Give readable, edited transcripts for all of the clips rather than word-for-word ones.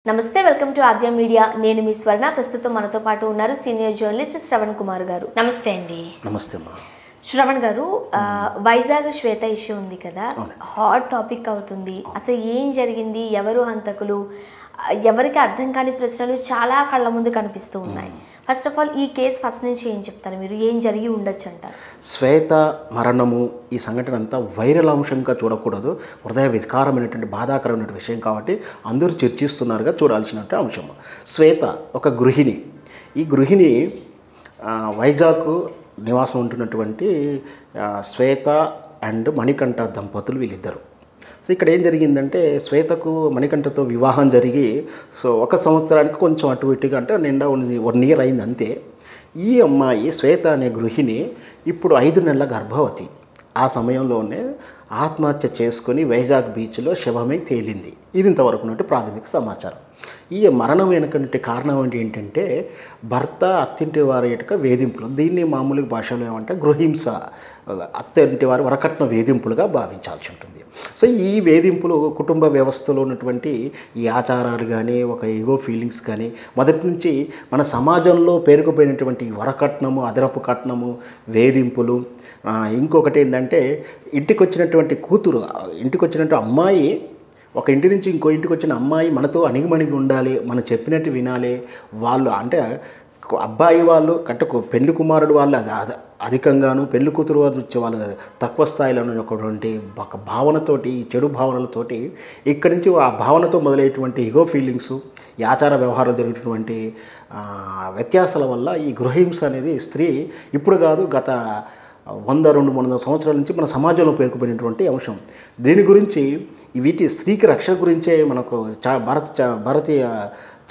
నమస్తే, welcome to Aadya media. నేను మీ స్వర్ణ. ప్రస్తుతం మనతో పాటు ఉన్నారు సీనియర్ జర్నలిస్ట్ శ్రవణ్ కుమార్ గారు. నమస్తే అండి. నమస్తే అమ్మా. శ్రవణ్ గారు, వైజాగ్ శ్వేత ఇష్యూ ఉంది కదా, హాట్ టాపిక్ అవుతుంది. అసలు ఏం జరిగింది, ఎవరు హంతకులు, ఎవరికి అర్థం కాని ప్రశ్నలు చాలా కళ్ళ ముందు కనిపిస్తూ ఉన్నాయి. ఫస్ట్ ఆఫ్ ఆల్ ఈ కేసు ఫస్ట్ నుంచి ఏం చెప్తారు మీరు? ఏం జరిగి ఉండొచ్చు అంటారు? శ్వేత మరణము ఈ సంఘటన అంతా వైరల్ అంశంగా చూడకూడదు, హృదయ వికారమైనటువంటి బాధాకరమైన విషయం కాబట్టి అందరూ చర్చిస్తున్నారుగా చూడాల్సినటువంటి అంశం. శ్వేత ఒక గృహిణి. ఈ గృహిణి వైజాగ్ నివాసం ఉంటున్నటువంటి శ్వేత అండ్ మణికంఠ దంపతులు వీళ్ళిద్దరు. సో ఇక్కడ ఏం జరిగిందంటే, శ్వేతకు మణికంఠతో వివాహం జరిగి ఒక సంవత్సరానికి కొంచెం అటు ఇటుగా, అంటే నిండా 1 year అయింది అంతే. ఈ అమ్మాయి శ్వేత అనే గృహిణి ఇప్పుడు 5 నెలల గర్భవతి. ఆ సమయంలోనే ఆత్మహత్య చేసుకొని వైజాగ్ బీచ్లో శవమై తేలింది. ఇది ఇంతవరకు ఉన్నట్టు ప్రాథమిక సమాచారం. ఈ మరణం వెనుకటి కారణం ఏంటంటే భర్త అత్తింటి వారి యొక్క వేధింపులు. దీన్ని మామూలు భాషలో ఏమంటే గృహింస, అత్తింటి వారి వరకట్న వేధింపులుగా భావించాల్సి ఉంటుంది. సో ఈ వేధింపులు కుటుంబ వ్యవస్థలో ఉన్నటువంటి ఈ ఆచారాలు కానీ, ఒక ఈగో ఫీలింగ్స్ కానీ, మొదటి నుంచి మన సమాజంలో పేరుకుపోయినటువంటి వరకట్నము, అదనపు కట్నము, వేధింపులు. ఇంకొకటి ఏంటంటే, ఇంటికి వచ్చినటువంటి కూతురు, ఇంటికి వచ్చినటువంటి అమ్మాయి, ఒక ఇంటి నుంచి ఇంకో ఇంటికి వచ్చిన అమ్మాయి మనతో అణిగిమణిగి ఉండాలి, మనం చెప్పినట్టు వినాలి. వాళ్ళు అంటే అబ్బాయి వాళ్ళు అంటే పెళ్లి కుమారుడు వాళ్ళు అధికంగాను, పెళ్లి కూతురు వాళ్ళు వచ్చే వాళ్ళు తక్కువ స్థాయిలో ఉన్నటువంటి ఒక భావనతోటి, చెడు భావనలతోటి ఇక్కడి నుంచి ఆ భావనతో మొదలయ్యేటువంటి ఈగో ఫీలింగ్స్, ఈ ఆచార వ్యవహారం జరిగినటువంటి వ్యత్యాసాల వల్ల ఈ గృహహింస అనేది స్త్రీ ఇప్పుడు కాదు, గత 100-200 సంవత్సరాల నుంచి మన సమాజంలో పేరుకుపోయినటువంటి అంశం. దీని గురించి వీటి స్త్రీకి రక్షణ గురించే మనకు భారతీయ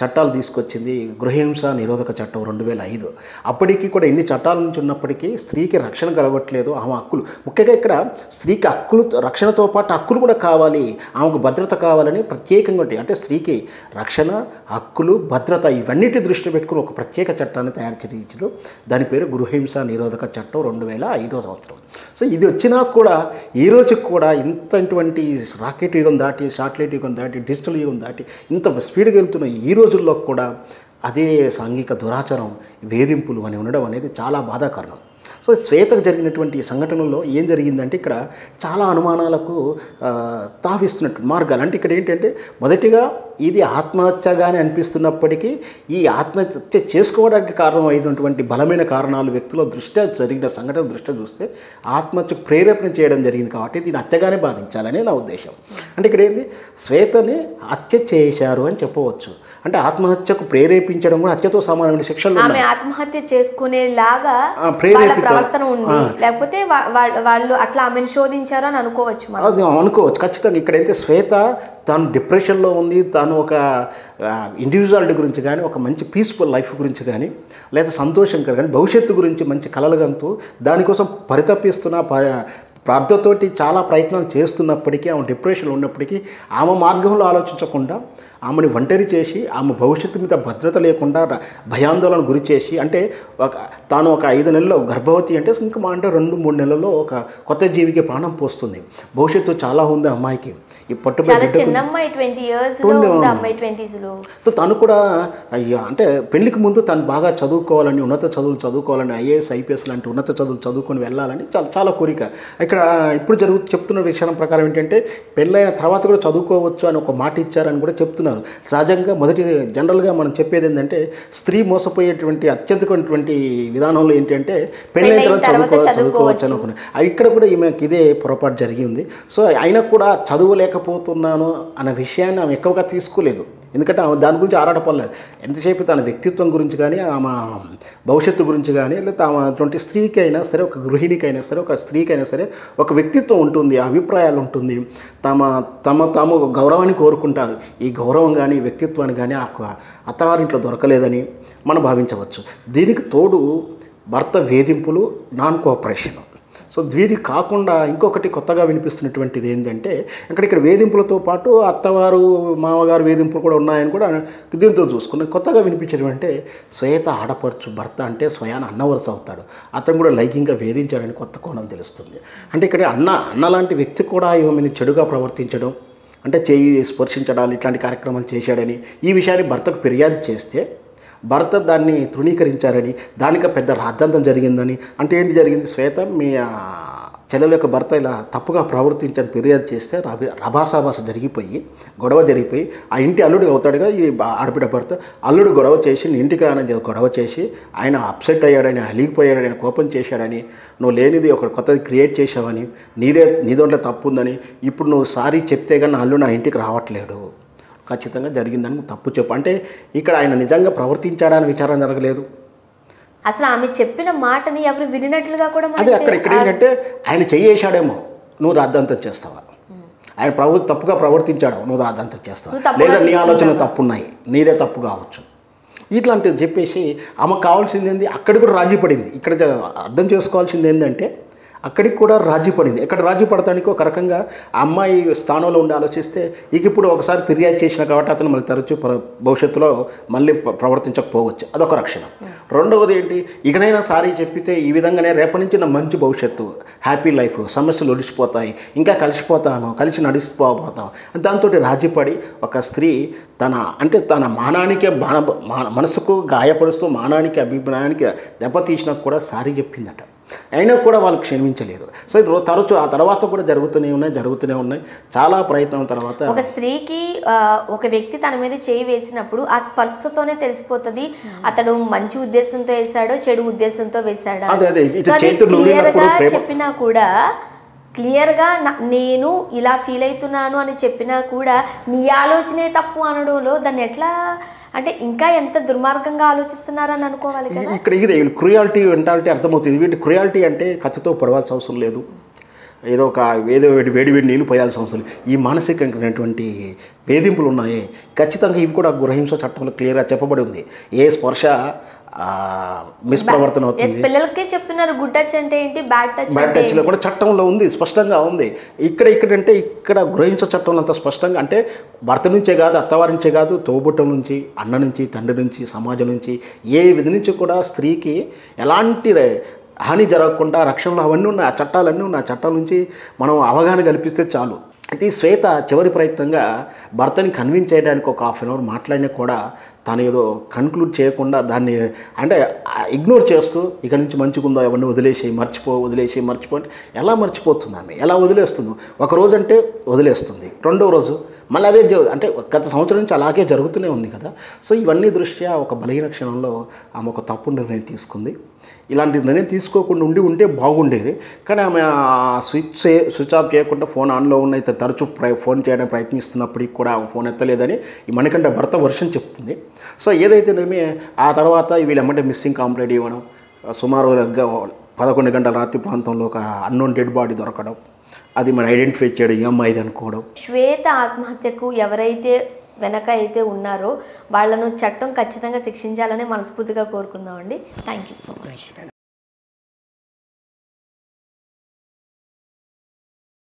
చట్టాలు తీసుకొచ్చింది గృహహింస నిరోధక చట్టం 2005. అప్పటికి కూడా ఎన్ని చట్టాల నుంచి ఉన్నప్పటికీ స్త్రీకి రక్షణ కలగట్లేదు. ఆమె హక్కులు, ముఖ్యంగా ఇక్కడ స్త్రీకి హక్కులు, రక్షణతో పాటు హక్కులు కూడా కావాలి, ఆమెకు భద్రత కావాలని ప్రత్యేకంగా ఉంటాయి. అంటే స్త్రీకి రక్షణ, హక్కులు, భద్రత ఇవన్నిటి దృష్టి పెట్టుకుని ఒక ప్రత్యేక చట్టాన్ని తయారు చేయించారు. దాని పేరు గృహహింస నిరోధక చట్టం 2005 సంవత్సరం. సో ఇది వచ్చినా కూడా ఈ రోజుకి కూడా ఇంతటువంటి రాకెట్ యుగం దాటి, శాటిలైట్ యుగం దాటి, డిజిటల్ యుగం దాటి ఇంత స్పీడ్గా వెళ్తున్న ఈ రోజుల్లో కూడా అదే సాంఘిక దురాచారం, వేధింపులు అని ఉండడం అనేది చాలా బాధాకరం. సో శ్వేతకు జరిగినటువంటి సంఘటనలో ఏం జరిగిందంటే, ఇక్కడ చాలా అనుమానాలకు తావిస్తున్నట్టు మార్గాలు. అంటే ఇక్కడ ఏంటంటే, మొదటిగా ఇది ఆత్మహత్యగానే అనిపిస్తున్నప్పటికీ ఈ ఆత్మహత్య చేసుకోవడానికి కారణమైనటువంటి బలమైన కారణాలు వ్యక్తుల దృష్ట్యా, జరిగిన సంఘటన దృష్ట్యా చూస్తే ఆత్మహత్య ప్రేరేపణ చేయడం జరిగింది కాబట్టి దీన్ని హత్యగానే భావించాలనే నా ఉద్దేశం. అంటే ఇక్కడ ఏంది, శ్వేతని హత్య చేశారు అని చెప్పవచ్చు. అంటే ఆత్మహత్యకు ప్రేరేపించడం కూడా హత్యతో సమానమైన శిక్షలు. ఆత్మహత్య చేసుకునేలాగా ప్రవర్తన ఉంది, లేకపోతే వాళ్ళు అట్లా ఆమెను శోధించారు అని అనుకోవచ్చు. అది అనుకోవచ్చు ఖచ్చితంగా. ఇక్కడైతే శ్వేత తాను డిప్రెషన్లో ఉంది, తాను ఒక ఇండివిజువాలిటీ గురించి కానీ, ఒక మంచి పీస్ఫుల్ లైఫ్ గురించి కానీ, లేదా సంతోషంగా కానీ, భవిష్యత్తు గురించి మంచి కలలుగంతూ దానికోసం పరితపిస్తున్న ప్రార్థతోటి చాలా ప్రయత్నాలు చేస్తున్నప్పటికీ, ఆమె డిప్రెషన్లో ఉన్నప్పటికీ ఆమె మార్గంలో ఆలోచించకుండా ఆమెను ఒంటరి చేసి, ఆమె భవిష్యత్తు మీద భద్రత లేకుండా భయాందోళన గురి చేసి, అంటే తాను ఒక 5 నెలల్లో గర్భవతి అంటే ఇంకా అంటే 2-3 నెలల్లో ఒక కొత్త జీవికి ప్రాణం పోస్తుంది. భవిష్యత్తు చాలా ఉంది అమ్మాయికి. ఈ తను కూడా అంటే పెళ్లికి ముందు తను బాగా చదువుకోవాలని, ఉన్నత చదువులు చదువుకోవాలని, IAS IPS లాంటి ఉన్నత చదువులు చదువుకొని వెళ్ళాలని చాలా కోరిక. ఇక్కడ ఇప్పుడు చెప్తున్న విషయం ప్రకారం ఏంటంటే, పెళ్ళైన తర్వాత కూడా చదువుకోవచ్చు అని ఒక మాట ఇచ్చారని కూడా చెప్తున్నారు. సహజంగా జనరల్గా మనం చెప్పేది ఏంటంటే, స్త్రీ మోసపోయేటువంటి అత్యధికమైనటువంటి విధానంలో ఏంటంటే పెళ్ళైన తర్వాత చదువుకోవచ్చు అనుకున్నాను. ఇక్కడ కూడా ఈమెకి ఇదే పొరపాటు జరిగింది. సో అయినా కూడా చదువులేకపోతున్నాను అన్న విషయాన్ని ఆమె ఎక్కువగా తీసుకోలేదు. ఎందుకంటే ఆమె దాని గురించి ఆరాటపడలేదు. ఎంతసేపు తన వ్యక్తిత్వం గురించి కానీ, ఆమె భవిష్యత్తు గురించి కానీ, లేదా ఆమె అటువంటి స్త్రీకి అయినా సరే, ఒక గృహిణికైనా సరే, ఒక స్త్రీకైనా సరే ఒక వ్యక్తిత్వం ఉంటుంది, అభిప్రాయాలు ఉంటుంది, తాము గౌరవాన్ని కోరుకుంటారు. ఈ గౌరవం కానీ, వ్యక్తిత్వాన్ని కానీ అత్తవారింట్లో దొరకలేదని మనం భావించవచ్చు. దీనికి తోడు భర్త వేధింపులు, నాన్ కోఆపరేషన్. సో వీటికి కాకుండా ఇంకొకటి కొత్తగా వినిపిస్తున్నటువంటిది ఏంటంటే, ఇక్కడ వేధింపులతో పాటు అత్తవారు, మామగారు వేధింపులు కూడా ఉన్నాయని కూడా దీంతో చూసుకున్నాం. కొత్తగా వినిపించేటువంటి శ్వేత ఆడపడుచు భర్త అంటే స్వయాన అన్నవరస అవుతాడు, అతను కూడా లైంగికంగా వేధించాడని కొత్త కోణం తెలుస్తుంది. అంటే ఇక్కడ అన్న లాంటి వ్యక్తి కూడా ఈమెని చెడుగా ప్రవర్తించడం, అంటే చేయి స్పర్శించడాలు ఇట్లాంటి కార్యక్రమాలు చేశాడని ఈ విషయాన్ని భర్తకు ఫిర్యాదు చేస్తే భర్త దాన్ని తృణీకరించారని దానికి పెద్ద రాద్ధాంతం జరిగిందని. అంటే ఏంటి జరిగింది, శ్వేత మీ చెల్లెల యొక్క భర్త ఇలా తప్పుగా ప్రవర్తించని ఫిర్యాదు చేస్తే రభాసాభాస జరిగిపోయి గొడవ జరిగిపోయి ఆ ఇంటి అల్లుడు అవుతాడుగా ఈ ఆడబిడ్డ భర్త, అల్లుడు గొడవ చేసి ఇంటికి రానని గొడవ చేసి ఆయన అప్సెట్ అయ్యాడని, అలిగిపోయాడని, కోపం చేశాడని, నువ్వు లేనిది ఒక కొత్తది క్రియేట్ చేసావని, నీ దాంట్లో తప్పు ఉందని, ఇప్పుడు నువ్వు సారీ చెప్తే కానీ అల్లుడు నా ఇంటికి రావట్లేడు, ఖచ్చితంగా జరిగిందని తప్పు చెప్పు. అంటే ఇక్కడ ఆయన నిజంగా ప్రవర్తించాడని విచారణ జరగలేదు. అసలు ఆమె చెప్పిన మాటని ఎవరు వినినట్లుగా కూడా అదే అక్కడ ఇక్కడ ఏంటంటే ఆయన చెయ్యేశాడేమో, నువ్వు రాద్ధాంతం చేస్తావా, ఆయన తప్పుగా ప్రవర్తించాడు, నువ్వు రాద్ధాంతం చేస్తావా, లేదా నీ ఆలోచనలు తప్పున్నాయి, నీదే తప్పు కావచ్చు, ఇట్లాంటిది చెప్పేసి ఆమెకు కావాల్సింది ఏంది, అక్కడ కూడా రాజీ పడింది. ఇక్కడ అర్థం చేసుకోవాల్సింది ఏంటంటే అక్కడికి కూడా రాజీ పడింది. ఇక్కడ రాజీ పడటానికి ఒక రకంగా ఆ అమ్మాయి స్థానంలో ఉండి ఆలోచిస్తే ఇక ఇప్పుడు ఒకసారి ఫిర్యాదు చేసిన కాబట్టి అతను మళ్ళీ తరచు భవిష్యత్తులో మళ్ళీ ప్రవర్తించకపోవచ్చు, అదొక రక్షణ. రెండవది ఏంటి, ఇకనైనా సారీ చెప్పితే ఈ విధంగానే రేపటి నుంచి నా మంచి భవిష్యత్తు, హ్యాపీ లైఫ్, సమస్యలు ఒడిచిపోతాయి, ఇంకా కలిసిపోతాను, కలిసి నడిచిపోతాం, దాంతో రాజీపడి ఒక స్త్రీ తన మానానికే మనసుకు గాయపరుస్తూ మానానికి అభిప్రాయానికి దెబ్బతీసినా కూడా సారీ చెప్పిందట. అయినా కూడా వాళ్ళు క్షమించలేదు. సో తరచు ఆ తర్వాత కూడా జరుగుతూనే ఉన్నాయి. చాలా ప్రయత్నం తర్వాత ఒక స్త్రీకి ఒక వ్యక్తి తన మీద చేయి వేసినప్పుడు ఆ స్పర్శతోనే తెలిసిపోతుంది అతడు మంచి ఉద్దేశంతో వేసాడో చెడు ఉద్దేశంతో వేసాడా. చెప్పినా కూడా క్లియర్గా నేను ఇలా ఫీల్ అవుతున్నాను అని చెప్పినా కూడా నీ ఆలోచనే తప్పు అనడంలో దాన్ని ఎట్లా అంటే ఇంకా ఎంత దుర్మార్గంగా ఆలోచిస్తున్నారని అనుకోవాలి కదా. ఇక్కడ ఇది క్రుయాలిటీ మెంటాలిటీ అర్థమవుతుంది. వీటి క్రుయాలిటీ అంటే కత్తితో పొడవాల్సిన అవసరం లేదు, ఏదో వేడి నీళ్ళు పోయాల్సిన అవసరం లేదు. ఈ మానసికమైనటువంటి వేధింపులు ఉన్నాయి, ఖచ్చితంగా ఇవి కూడా గృహహింస చట్టంలో క్లియర్గా చెప్పబడి ఉంది. ఏ స్పర్శ మిస్ప్రవర్తన అవుతుంది, పిల్లలకే చెప్తున్నారు గుడ్ టచ్ అంటే ఏంటి, బ్యాడ్ టచ్లో కూడా చట్టంలో ఉంది, స్పష్టంగా ఉంది. ఇక్కడ గృహహింస చట్టంలో అంత స్పష్టంగా అంటే భర్త నుంచే కాదు, అత్తవారి నుంచే కాదు, తోబుట్టం నుంచి, అన్న నుంచి, తండ్రి నుంచి, సమాజం నుంచి, ఏ విధి నుంచి కూడా స్త్రీకి ఎలాంటి హాని జరగకుండా రక్షణలు అవన్నీ ఉన్నాయి, ఆ చట్టాలన్నీ ఉన్నాయి. ఆ చట్టాల నుంచి మనం అవగాహన కల్పిస్తే చాలు. అయితే శ్వేత చివరి ప్రయత్నంగా భర్తని కన్విన్స్ చేయడానికి ఒక హాఫ్ అన్ అవర్ మాట్లాడినా కూడా తను ఏదో కన్క్లూడ్ చేయకుండా దాన్ని అంటే ఇగ్నోర్ చేస్తూ ఇక నుంచి మంచిగుందో అవన్నీ వదిలేసి మర్చిపో అంటే ఎలా మర్చిపోతుంది ఆమె, ఎలా వదిలేస్తుంది? ఒక రోజు అంటే వదిలేస్తుంది, రెండో రోజు మళ్ళీ అవే అంటే గత సంవత్సరం నుంచి అలాగే జరుగుతూనే ఉంది కదా. సో ఇవన్నీ దృష్ట్యా ఒక బలహీన క్షణంలో ఆమె ఒక తప్పు నిర్ణయం తీసుకుంది. ఇలాంటి నిర్ణయం తీసుకోకుండా ఉంటే బాగుండేది, కానీ ఆమె స్విచ్ ఆఫ్ చేయకుండా ఫోన్ ఆన్లో ఉన్నాయి, తరచూ ఫోన్ చేయడానికి ప్రయత్నిస్తున్నప్పటికీ కూడా ఫోన్ ఎత్తలేదని ఈ మణికంఠ భర్త వర్షం చెప్తుంది. సో ఏదైతేనేమి ఆ తర్వాత వీళ్ళెమ్మటే మిస్సింగ్ కంప్లైంట్ ఇవ్వడం, సుమారు 11 గంటల రాత్రి ప్రాంతంలో ఒక అన్నోన్ డెడ్ బాడీ దొరకడం, అది మనం ఐడెంటిఫై చేయడం ఈ అమ్మాయిది అనుకోవడం. శ్వేత ఆత్మహత్యకు ఎవరైతే వెనక అయితే ఉన్నారో వాళ్ళను చట్టం ఖచ్చితంగా శిక్షించాలని మనస్ఫూర్తిగా కోరుకుందామండి. Thank you so much.